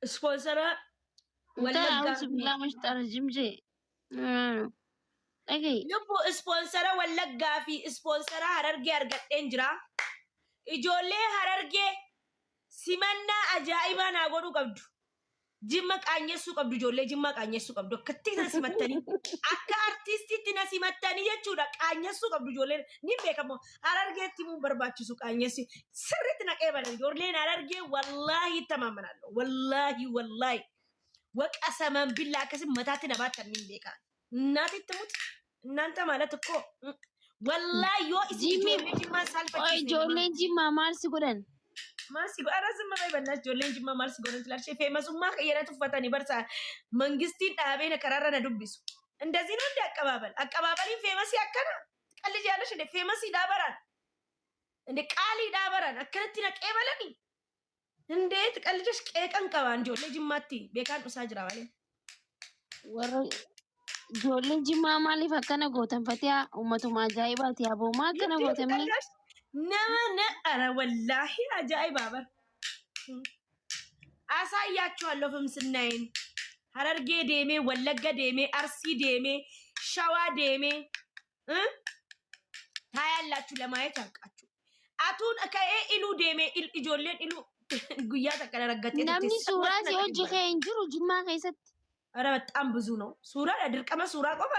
Sponsora انت wallaggaa اعوذ بالله مش ترجم جي اجي lubbu sponsora wallaggaa fi sponsora harargee argadheen jira. Ijoollee harargee simannaa ajaa'ibaa naa godhuu qabdu. Jimma qaanyessuu qabdu ijoollee jimma qaanyessuu qabdu. Akkatti na simattanii akka artiistiitti na simattanii jechuudha. Qaanyessuu qabdu ijoolleen ni beekamu. Harargeetti immoo barbaachisu qaanyessi sirriitti naqee balan ijoolleen harargee wallaahi tamaamanallo. Wallaahi. Waqa saman billaa akkasii mataatti nabaatti ni beekan. Naatitti muti እናንተ ማለት እኮ ወላሂ ዮ ጂሚ ጅማ ሳልፈጭ ኦይ ጆሌን ጂማ ማርሲ ጎደን ማርሲ አራዝም በይ በእናትሽ ጆሌን ጅማ ማርሲ ጎደን ትላለች። ፌመሱማ ከየነቱ ፈተን ይበርሳ መንግስቲ ዳቤነ ከራረነ ዱብሱ እንደዚህ ነው እንደ አቀባበሊን ፌመስ ያከና ቀልጅ ያለሽ እንደ ፌመስ ይዳበራል እንደ ቃል ይዳበራል አከንቲ ነቀበለኒ እንዴት ቀልጅሽ ቀቀን ቀባ ጆሌ ጅማቲ ቤካን ኡሳጅራ ባለ ወረ Ijoolleen jimmaa maaliif akkana gootan fatiyaa uummatuma ajaa'ibaati yaaboo maa akkana gootamee nama ara wallaahi ajaa'ibaa bar አሳያችኋለሁ ፍምስናዬን ሀረርጌ ዴሜ ወለጋ ዴሜ አርሲ ዴሜ ሸዋ ዴሜ ታያላችሁ ለማየት ያልቃችሁ አቱን ከኤ ኢሉ ዴሜ ኢጆሌን ኢሉ ጉያ ተቀረረገቴ namni suuraa si hojii kee hin jiru jimmaa keessatti ኧረ በጣም ብዙ ነው ሱራ ድርቀመ ሱራ ቆማ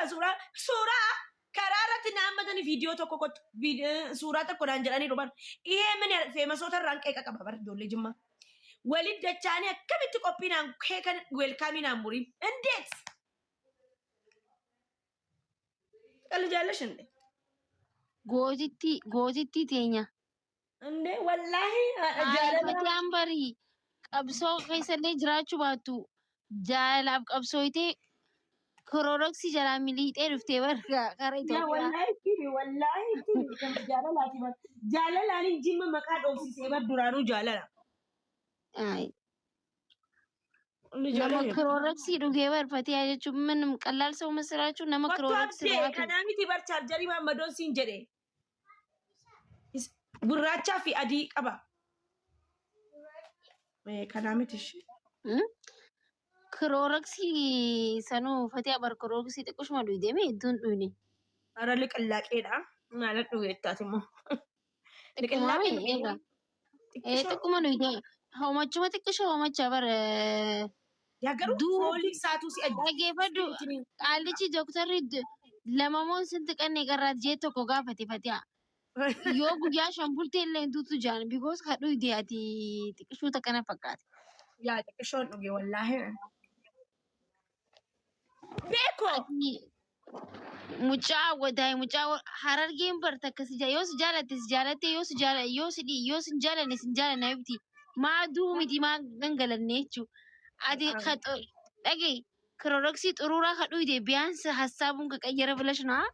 ሱራ ከራራት ናመተን ቪዲዮ ተኮኮት ሱራ ተኮዳን ጀራኒ ሮባን ይሄ ምን ያለ ፌመሶተ ራንቀ ቀቀባበር ጆሌ ጅማ ወሊድ ደቻኔ ከብት ቆፒናን ከከን ዌልካሚና ሙሪ እንዴት ቀልጃለሽ እንዴ ጎዚቲ ቴኛ እንዴ ወላሂ ጃለመት ያምበሪ ቀብሶ ከይሰለ ጅራቹ ባቱ jaalalaaf qabsooyte kororoksi jala miliixee dhuftee barga kara wallahi jaalalaani jimma maqaa dhoofsisee bar duraanuu jaalala nama kororoksi dhugee barfatee jechuun ምንም ቀላል ሰው መስራችሁ nama kororoksi kanaamiti bar chaarjarii maammadoon siin jedhe gurraachaa fi adii qaba kanaamiti ክሮረክሲ ሰኑ ፈቲያ በር ክሮረክሲ ጥቁሽ ማዱ ይደሜ ዱን ዱኒ አረ ልቅላቄዳ ማለት ነው የታትሞ ልቅላቄ ኤጋ ጥቁማ ነው ይደ ሆማቹ መጥቅሽ ሆማቻ በር ያገሩ ፖሊስ ሳቱ ሲአገፈዱ ቃልቺ ዶክተር ለማሞን ስንት ቀን የቀራት ጄቶ ኮጋፈቲ ፈቲያ ዮ ጉያ ሻምፑልቴ ለንቱቱ ጃን ቢኮስ ከዱ ይዲያቲ ጥቅሹ ተከነ ፈቃት ያ ጥቅሾ ነው ወላሂ Beko mucaa wadaay mucaa harargeen barta akkasi yoo si jaalatte yoo si jaalanne si jaalanne abiti maa duumiti maa gangalanne jechuu ati dhagee kiroroksii xuruuraa ka dhuyde biyaansa hassaabuun ka qayyara bilash naa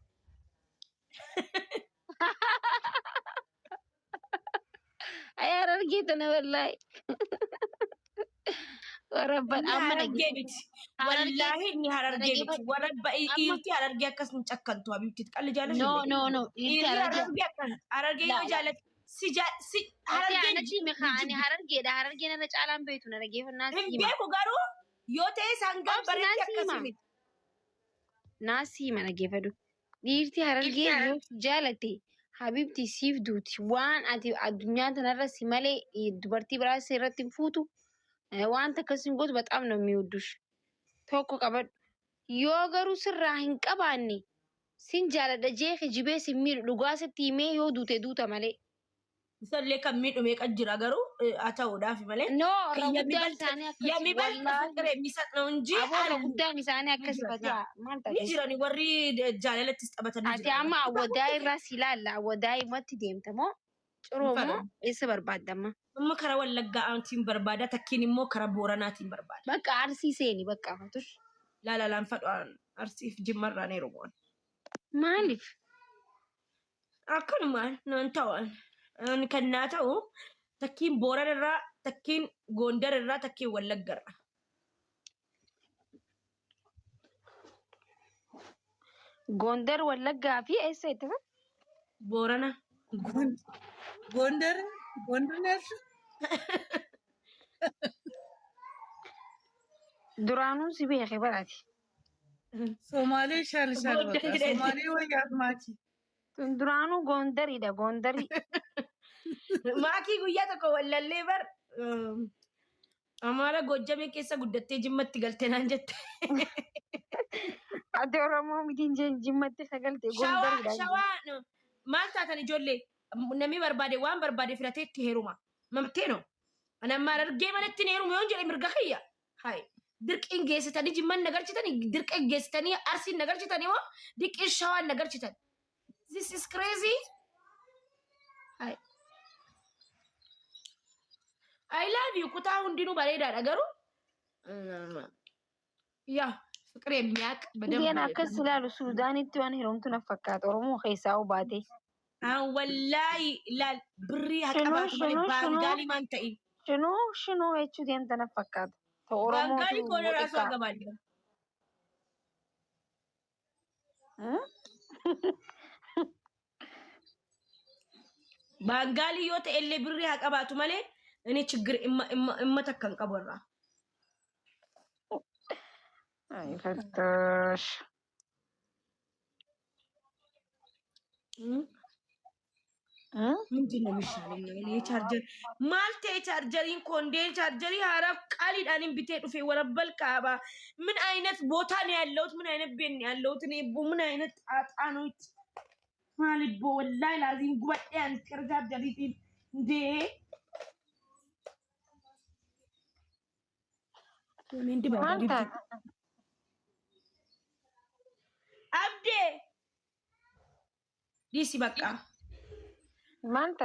ay harargee tana wallahi وربنا أمنا جيبت والله إني هرر جيبت ورب إيرتي هرر جيك كسم تكن تو أبي بتتكلم جالس no إيرتي هرر جيك هرر جيك جالس هرر جيك أنا شيء مخاني هرر جيك أنا رجعلان بيتنا رجيف الناس هم جيكو قارو يوتي سانغام بريتي أكسمين ناسي ما رجيف هذا إيرتي هرر جيك يوم جالتي حبيبتي سيف دوتي وان أتي الدنيا تنرسي مالي دبرتي براسي رتين فوتو wanta akkasiin gootu በጣም ነው የሚወዱሽ tokko qabadhu yoo garuu sirraa hin qabaanne sin jaaladha jeefe jibee sin miidhu dhugaa sitti himee yoo duute duuta malee misallee kan miidhu meeqa jira garuu haa ta'uudhaaf malee guddaan isaanii akkasii የሚበልጥ ፍቅር የሚሰጥ ነው እንጂ guddaan isaanii akkasii fataa maal ta'e ni jirani warri jaalalatti taphatanii ati amma awwadaa irraa si ilaalla awwadaa himatti deemtamoo ciroomoo eessa barbaadama amma kara wallaggaa antiin barbaada takkiin immoo kara booranaatiin barbaada bakka arsii seeni bakka fatush laalalaan fadhaan arsiif jimmarraan heerumaan maaliif akkanumaan nan ta'an kannaa ta'u takkiin booranarraa takkiin goondararraa takkiin wallaggarraa ጎንደር ወለጋ ፊ እሰይ ተፈ ቦረና ጎንደር ነሽ Duraanuu si beekee baraati. Somaalee shaalshaal baqa. Somaalee wayyaat maaki. Duraanuu Gondariidha Gondarii. Maakii guyyaa tokko wallallee bar Amaara Gojjamee keessa guddattee Jimmatti galtee naan jette. Ati Oromoo mitiin Jimmatti sagalte Gondariidha. Shawaa maal taatan ijoollee namni barbaade waan barbaade filatee itti heeruma. Mamtee no. Anammaa argee manatti ni heerume yoon jedhe mirga kiyya. Hai. Dirqiin geessitanii Jimman nagarchitanii dirqiin geessitanii Arsiin nagarchitanii moo dirqiin Shawaan nagarchitan. This is crazy. Hai. I love you. Kutaa hundinuu bareedaadha garuu. Yaa fiqiree miyaaq Biyyan akkas ilaalu Suudaanitti waan heerumtu na fakkaata Oromoo keessaa baate. Wallaahi ilaal birrii haqabaatu malee baangaalii maan ta'in. Shinuu jechuu deemta na fakkaata. Baangaalii koona raasuu haqabaadha. Baangaalii yoo ta'e illee birrii haqabaatu malee inni ችግር imma takkan qabu irraa. Ay, fattosh. ምንድን ነው የሚሻለኝ? እኔ ቻርጀር ማልቴ ቻርጀሪን ኮንዴ ቻርጀሪ ሀራፍ ቃሊዳንን ቢቴ ዱፌ ወረበል ካባ ምን አይነት ቦታ ነው ያለሁት? ምን አይነት ቤት ነው ያለሁት? እኔ ምን አይነት ጣጣ ነው ማልቦ ወላሂ ላዚም ጉበጤ አንድ ቻርጀሪቲ እንዴ ምን ዲባዲ አብዴ ዲሲ በቃ ማንተ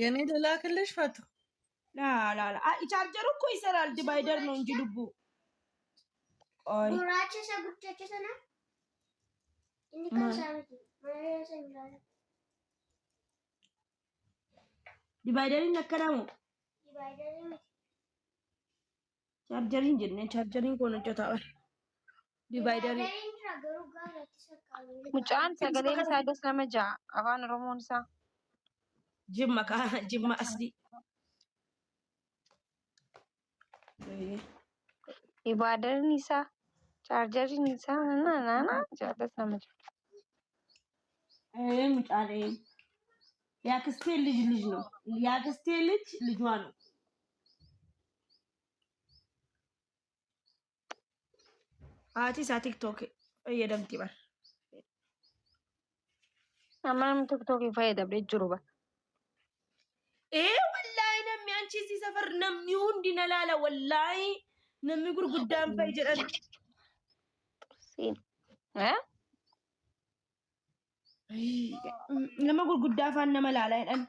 የኔ ልላክልሽ ፈቱ ላ ቻርጀሩ እኮ ይሰራል። ዲቫይደር ነው እንጂ ልቡ ኦይ ሙራቸ ሰጉቸቸ ሰና እንከሳበት ዲቫይደሪን ነከዳሙ ዲቫይደር ቻርጀሪን ጀነ ቻርጀሪን ኮነ ጆታው ዲቫይደሪ Mucaan sagaleen isaa gas nama ja'a afaan Oromoon isaa. Jimma asli. Ibaadarin isaa chaarjariin isaa naana gas nama ja'a. ሙጫሌ የአክስቴ ልጅ ነው። የአክስቴ ልጇ ነው። አቲሳ ቲክቶክ fayyadamti bar. Amma namni tiktokii fayyadamee jiru ba. Wallahi namni anchi si safar namni hundi na laala wallahi namni gurguddaan fa'i jedhan. Nama gurguddaa afaan nama laala jedhan.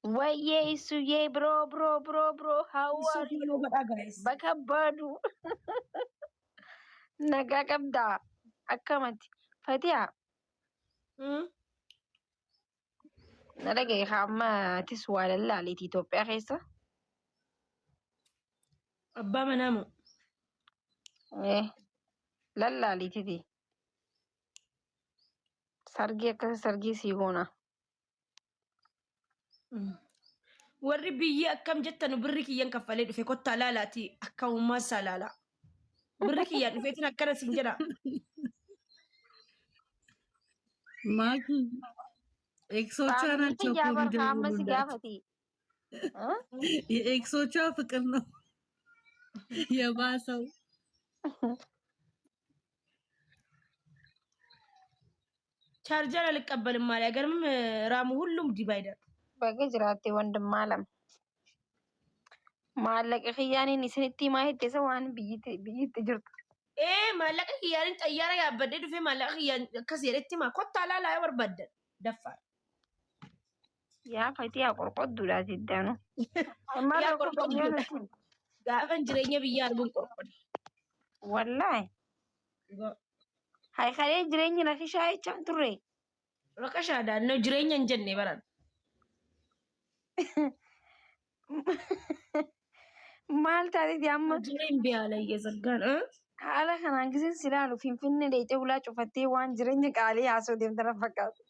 Wayye isuye bro how are you? Bakabadu. Nagaa qabda akkamatti Fatiha. Nalagee hamma tis waa lallaaleeti Itoophiyaa keessa. Abbaa manaamu. Lallaaleetiti. Sargii akkasa sargii sii goona. Warri biyyi akkam jettanu birri kiyyan kaffalee dhufe kottaa laalaati akka uumaa isaa laala. Birri kiyyan dhufeetiin akkana siin jedha. ማኪ ኤክሶቿ ናቸው እኮ የሚደውሉላት። የኤክሶቿ ፍቅር ነው የባሰው። ቻርጀር አልቀበልም ማለት አይገርምም። ራሙ ሁሉም ዲቫይደር Baga jiraate wandum maalam. Maallaqa xiyyaaniin isinitti himaa heddeessa waan biyyitti jirtu. Maallaqa xiyyaaniin xayyaara yaabbadee dhufee maallaqa xiyyaan akkas jedhetti himaa kottaa laalaa barbaadan daffaa. Yaa fatii yaa qorqodduudha siddaanu. Yaa qorqodduudha. Gaafan jireenya biyyaa arguun qorqodde. Wallaahi. Haikalee jireenyi rakishaa jechaan turre. Rakashaadhaan jireenya hin jenne baran. Maal taatee amma jireenya biyyaala eeggasagaan haala kanaan giseen silaalu finfinnee dheedhee ulaa cufattee waan jireenya qaalii haasoo deemtana fakkaatu.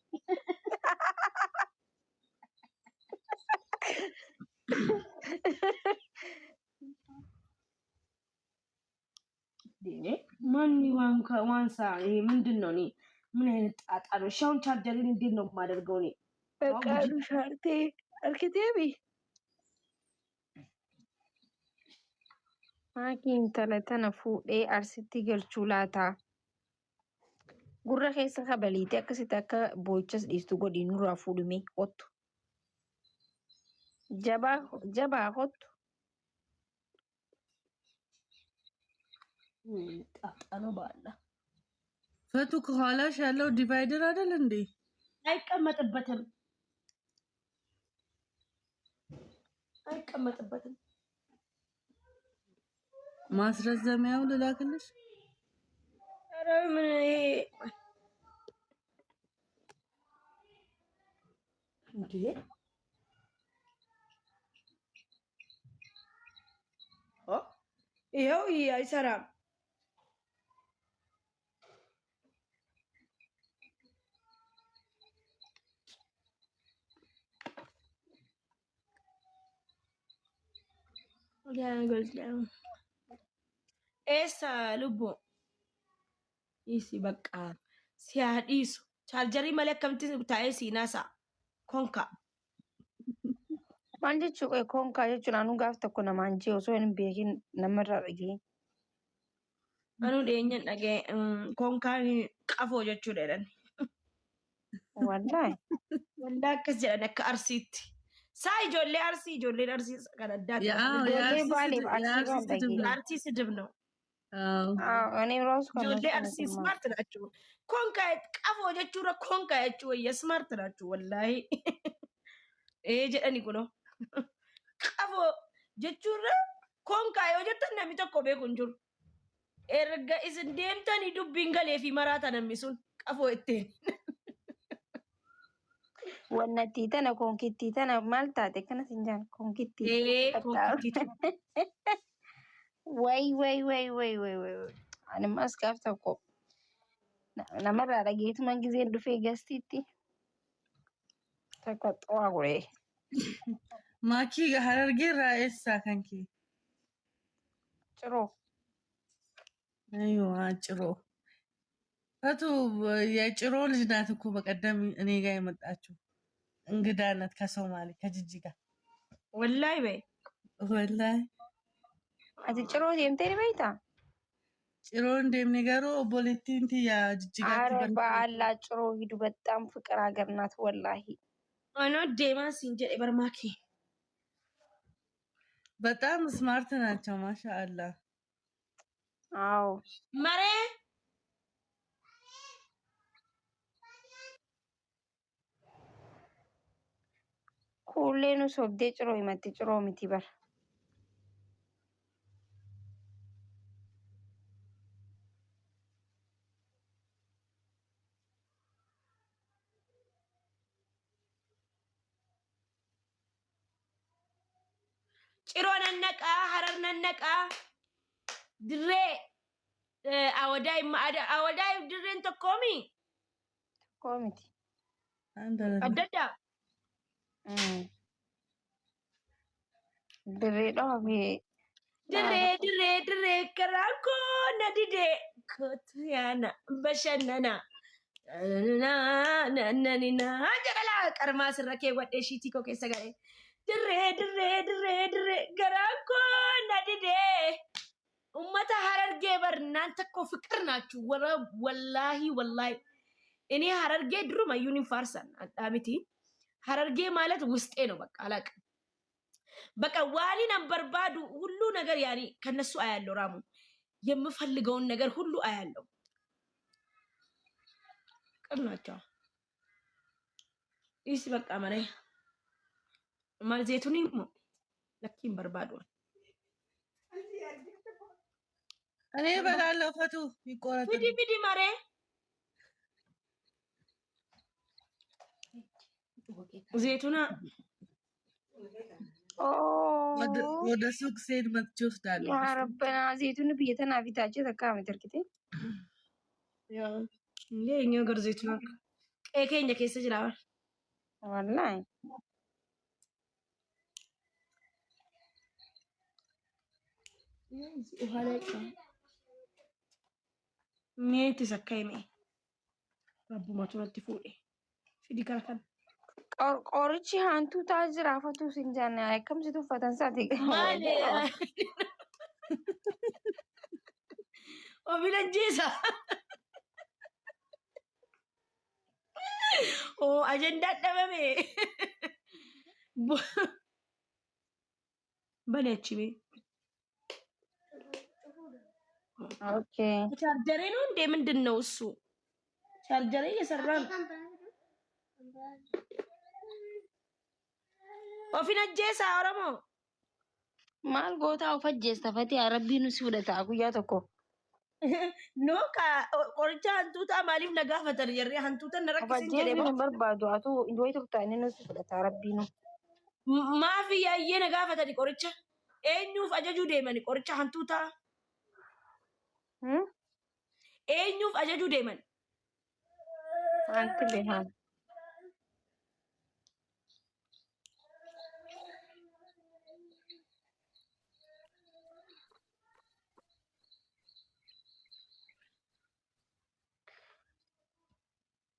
ማን ዋንሳ ይሄ ምንድን ነው? እኔ ምን አይነት ጣጣ ነው? እሺ አሁን ቻርጀርን እንዴት ነው የማደርገው? እኔ በቃሉ ሻርቴ አርክቴቢ ማኪን ተለተነ ፉዴ አርሲቲ ገልቹ ላታ ጉራ ኬሳ ከበሊቴ akkasitti akka boochas dhiistu godhi nurraa fuudhume qottu jabaa qottu ጣጣ ነው ባላ ፈቱ ከኋላሽ ያለው ዲቫይደር አይደል እንዴ? አይቀመጥበትም። ማስረዘሚያው ልላክልሽ። ኧረ ምን ይሄ እንዴ? ይኸው አይሰራም። Esa lubbo isi bakka si haadhiisu chaarjarii malee akkamti taa'ee siinaasa konka maal jechuu konkaa jechuun anuu gaaf tokko namaan jee osoo hin beekin namarraa dhagee anuu dheenyan dhagee konkaan qafoo jechuu dheeran wallahi waldaa akkas jedhan akka arsiitti saa ijoolleen arsii kan addaati ijoollee baaleef arsii sድብ ነው እኔ ራሱ ijoollee arsii smart ናቸው konka qafoo jechuudha konka jechuu wayya smart ናቸው wallahi jedhani kuno qafoo jechuudha konka yoo jettan namni tokko beeku hin jiru erga isin deemtanii dubbiin galee fi maraata namni sun qafoo itteen wannatti tana konkittii tana maal taate kana sinjaan konkittii way ani mas gaaf tokko namarraa dhageetuman giseen dhufee gastiitti takka xawaa godhee ማኪ ሀረርጌ ራኤሳ ከንኪ ጭሮ አይዋ ጭሮ ፈቱ የጭሮ ልጅ ናት እኮ በቀደም እኔ ጋር የመጣችው እንግዳ ናት ከሶማሌ ከጅጅጋ ወላሂ በይ ወላሂ አቲ ጭሮ ደምቴ በይታ ጭሮ እንደምንገሩ ኦቦሌቲንቲ ያ ጅጅጋ አረ በአላ ጭሮ ሂዱ በጣም ፍቅር ሀገር ናት ወላሂ አኖ ዴማስ እንጀ በርማኪ በጣም ስማርት ናቸው ማሻአላ አዎ መሬ ኩሌኑ ሶብዴ ጭሮ ይመት ጭሮ ሚቲበር ጭሮ ነነቃ ሀረር ነነቃ ድሬ አወዳይ ድሬን ተኮሚ ኮሚቲ አደዳ ድሬ ዶቢ ድሬ ከራኮ ነዲዴ ኮትያና በሸነና ነነኒና ጀላ ቀርማ ስረኬ ወደ ሺቲ ኮ ከሰጋይ ድሬ ገራኮ ነዲዴ ኡመታ ሀረርጌ በር እናንተ እኮ ፍቅር ናችሁ ወላሂ እኔ ሀረርጌ ድሩም አዩኒን ፋርሰን አዳሚቲ ሀረርጌ ማለት ውስጤ ነው በቃ አላቅም በቃ ዋሊ ነምበርባዱ ሁሉ ነገር ያኒ ከነሱ አያለው ራሙ የምፈልገውን ነገር ሁሉ አያለው ቀናቸው ኢስ በቃ ማለ ማልዜቱኒ ለኪን በርባዱ እኔ በላለው ፈቱ ይቆረጥ ቢዲ ማሬ ዘይቱና ወደ ሱቅ ሴድ መጥቼ ወስዳለሁ ያ ረበና ዘይቱን ብየተና ፊታቸው ተካም ተርክቴ ያ ለኛ ገር ዘይቱና ከኬኛ ከሰ ጅራው ወላሂ ميت سكايمي ربو ما تنتي فوقي في دي كان Qorichi hantuu ta'a jiraafatu sin jaanne akkamsitu uffatan isaati. مالي ومن الجيزة أجندة تمامي بناتشي بي Okay. ቻርጀሬ ነው እንዴ? ምንድን ነው እሱ? ቻርጀሬ እየሰራ ነው። ኦፊን አጀሳ ኦሮሞ Maal goota of ajjeesta fati rabbiin nu si fudhata guyyaa tokko. ኖ ቆርቻ አንቱታ ማሊፍ ነጋፈተር የሬ አንቱታ Of ነረክስን ajjeesni ጀዴባ hin barbaadu atu iddoo tokko ta'anii nu si fudhata rabbiin nu. ማፊ ያየ ነጋፈተር ቆርቻ ኤኙፍ አጀጁ ደመን ቆርቻ አንቱታ ኤኙፍ አጀጁ ደመን Wanti beekan.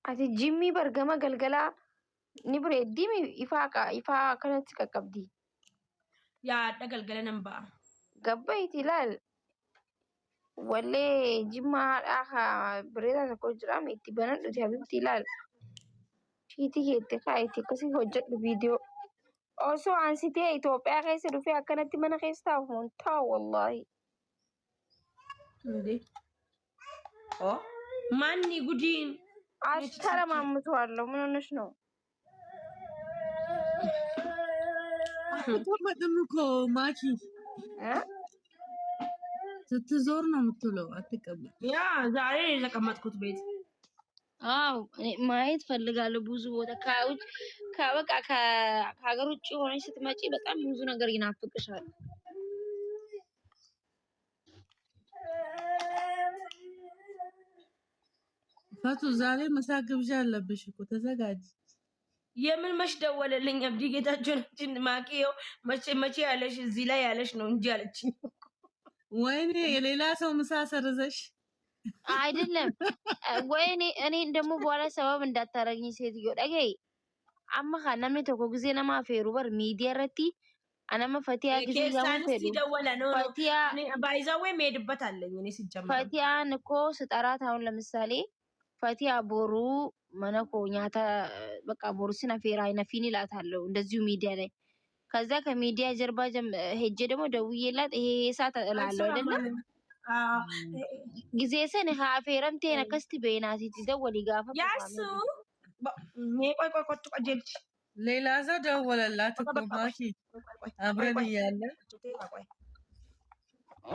Ati jimmii bargama galgalaa ni bareeddii ifaa akkanatti qaqqabdi. ያ ደገልገለ ነምባ Gabbayti ilaal. Wallee jimmaa haadhaa bareedaa tokko jira itti banadhuti habibti ilaal. Shiitii keetti kaa'itti akkasii hojjedhu viidiyoo. Osoo ansitee Itoophiyaa keessa dhufee akkanatti mana keessa taa'u hin taa'u wallaahi. እንዴ ኦ ማኒ ጉዲን አስተረማምተዋለሁ። ምን ሆነሽ ነው? አትቀመጥም እኮ ማኪ እ? ስትዞር ነው የምትውለው። አትቀመጥ። ያ ዛሬ የተቀመጥኩት ቤት አዎ እኔ ማየት ፈልጋለሁ ብዙ ቦታ ከውጭ ከበቃ ከሀገር ውጭ ሆነሽ ስትመጪ በጣም ብዙ ነገር ይናፍቅሻል። ፈቱ ዛሬ ምሳ ግብዣ አለብሽ እኮ ተዘጋጅ። የምን መች ደወለልኝ? አብዲ ጌታቸውን ማቂዮ መቼ ያለሽ እዚህ ላይ ያለሽ ነው እንጂ አለችኝ። ወይኔ የሌላ ሰው ምሳ ሰርዘሽ አይደለም ወይ እኔ ደግሞ በኋላ ሰበብ እንዳታረግኝ ሴትዮ ደገይ አማ namni tokko ጊዜ nama afeeru bar miidiyaa irratti anama fatiyaa ጊዜ ኬሳን gamu fedhu ሲደወለ ነው fatiyaa ባይዛዌ መሄድበት አለኝ እኔ ሲጀምር fatiyaan እኮ ስጠራት አሁን ለምሳሌ fatiyaa ቦሩ መነኮ ኛታ በቃ ቦሩ ሲና ፌራ አይነፊን ይላታለሁ እንደዚሁ ሚዲያ ላይ ከዛ ከሚዲያ ጀርባ ሄጄ ደግሞ ደውዬላት ይሄ ሰዓት እላለሁ አይደለም ጊዜ ሰን ሀፌረምቴ ነከስቲ በይናሲቲ ደወሊ ጋፋ ያሱ ቆይ ቆይ ቀጀልች ሌላ ሰው ደወለላት እኮ ማኪ አብረን እያለ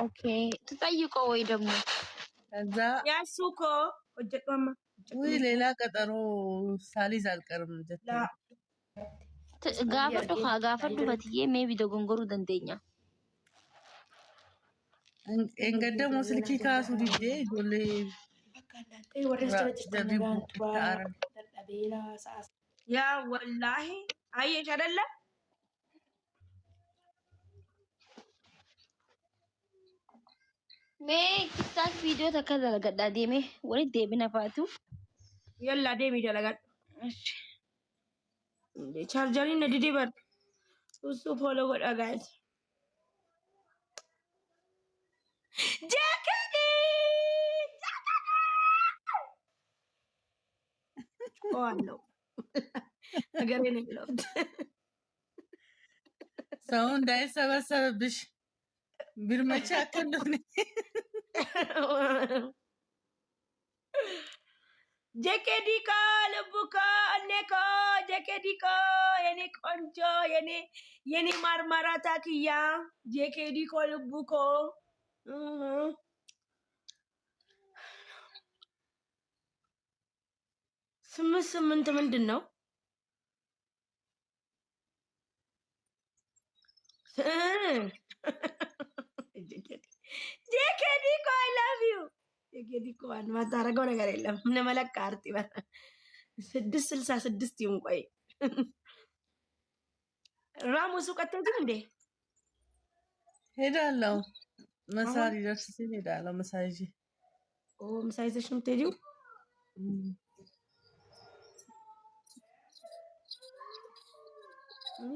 ኦኬ ትጠይቀው ወይ ደግሞ ከዛ ያሱ እኮ ወጀቷማ ወይ ሌላ ቀጠሮ ሳሊዝ አልቀርም ጀት ጋፈዱ ፈትዬ ሜቢ ደጎንጎሩ ደንደኛ እንገደሞ ስልኪ ካሱ ዲዴ ጆሌ ያ ወላሂ አየሽ አይደለ ሜ ቲክታክ ቪዲዮ ተከዘለ ገዳ ዴሜ ወይ ዴቢና ፋቱ የላ ዴሚ ደለጋል እሺ ቻርጀሪ ነዲዲ በር እሱ ፎሎ ጎዳ ጋይስ ጃከዲ ኦአለው ነገሬ ነው ብለው ሰው እንዳይሰበሰብብሽ ቢርመቻ ከንደነ ጀኬዲካ ልቡካ እኔኮ ጀኬዲኮ የኔ ቆንጆ የኔ ማርማራታ ክያ ጀኬዲኮ ልቡኮ ስምንት ምንድን ነው? ጄኬዲኮ አይ ላቭ ዩ ጄኬዲኮ ማታረገው ነገር የለም። እነመለካ አርቲ 666 ይሁን። ቆይ ራሙሱ ቀጥልኝ እንዴ ሄዳለሁ። መሳሪ ደርስ ሲል ሄዳለሁ። መሳይጂ ምሳ ይዘሽ ነው የምትሄጂው? እኔ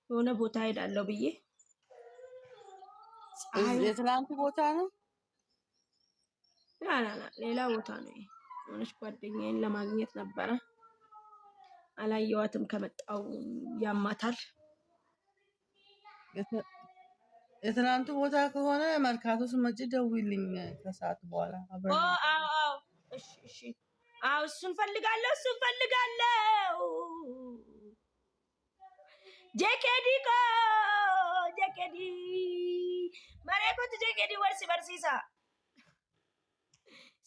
የሆነ ቦታ ሄዳለሁ ብዬ የትላንቱ ቦታ ነው። ሌላ ቦታ ነው። የሆነች ጓደኛዬን ለማግኘት ነበረ። አላየዋትም። ከመጣው ያማታል። የትናንቱ ቦታ ከሆነ መርካቶ ስመጪ ደውይልኝ ከሰዓት በኋላ አብረን። አዎ እሺ። እሱን ፈልጋለሁ። ጄኬዲ መሬኮት ጄኬዲ ወርሲ በርሲሳ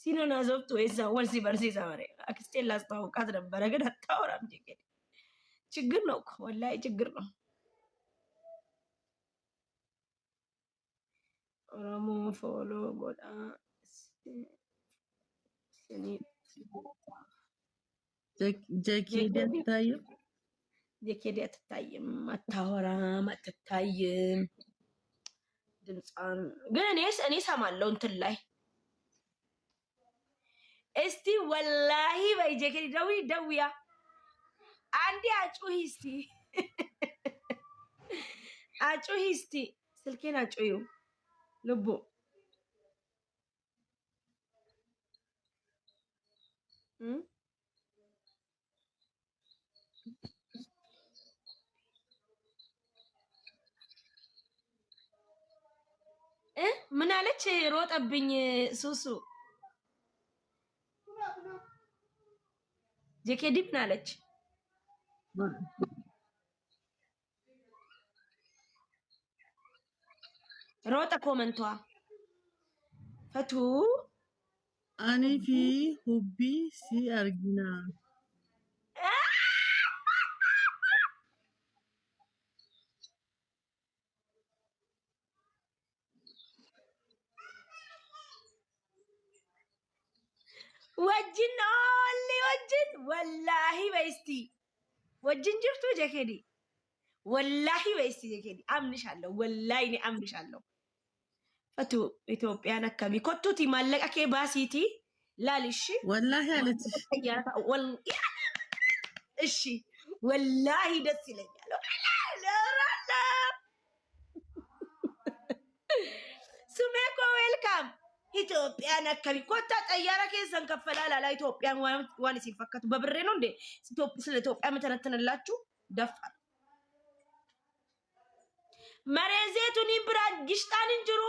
ሲኖና ዞብቶ ወይዛ ወርሲ በርሲሳ መሬ አክስቴን ላስተዋውቃት ነበረ፣ ግን አታወራም። ጄኬዲ ችግር ነው እኮ ወላሂ ችግር ነው። ኦሮሞ ፎሎ ጎዳ ጄኬዲ አትታይም፣ አታወራም፣ አትታይም። ድምጿን ግን እኔ ሰማለሁ እንትን ላይ። እስቲ ወላሂ በይ ጄኬዲ ደውያ አንዴ አጩሂ እስቲ ስልኬን አጩሂው ልቡ ምን አለች? ሮጠብኝ ሱሱ ጄኬዲ ምን አለች? ሮጠ ኮመንቷ ፈቱ አኒፊ ሁቢ ሲ አርጊና ወጅን ወላሂ በይስቲ ወጅን ጅርቱ ጄኬዲ ወላሂ በይስቲ ጄኬዲ አምንሻለሁ። ወላሂ እኔ አምንሻለሁ። ፈቱ ኢትዮጵያን አካባቢ ኮቱቲ ማለቀኬ ባሲቲ ላልሽ ወላሂ አለች። እሺ ወላሂ ደስ ይለኛል። ሱሜኮ ዌልካም ኢትዮጵያን አካባቢ ኮታ ጠያራ ከሰን ከፈላላ ኢትዮጵያን ዋን ሲፈከቱ በብሬ ነው እንዴ? ስለ ኢትዮጵያ መተነተነላችሁ ደፋ መሬዜቱኒ ብራን ግሽጣን እንጅሩ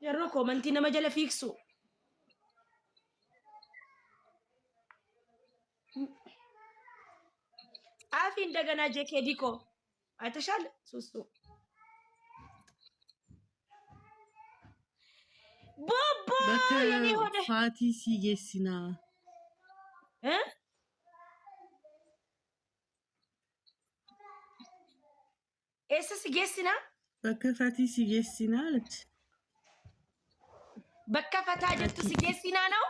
ጀሮ ኮመንቲ ነመጀለ ፊክሱ አፊ እንደገና ጄኬዲኮ አይተሻል ሱሱ ቦቦ የኔ ሆደ ፋቲ ሲጌሲና ኤስ ሲጌሲና በከፋቲ ሲጌሲና አለች። በከፈታ ጀቱ ሲጌሲና ነው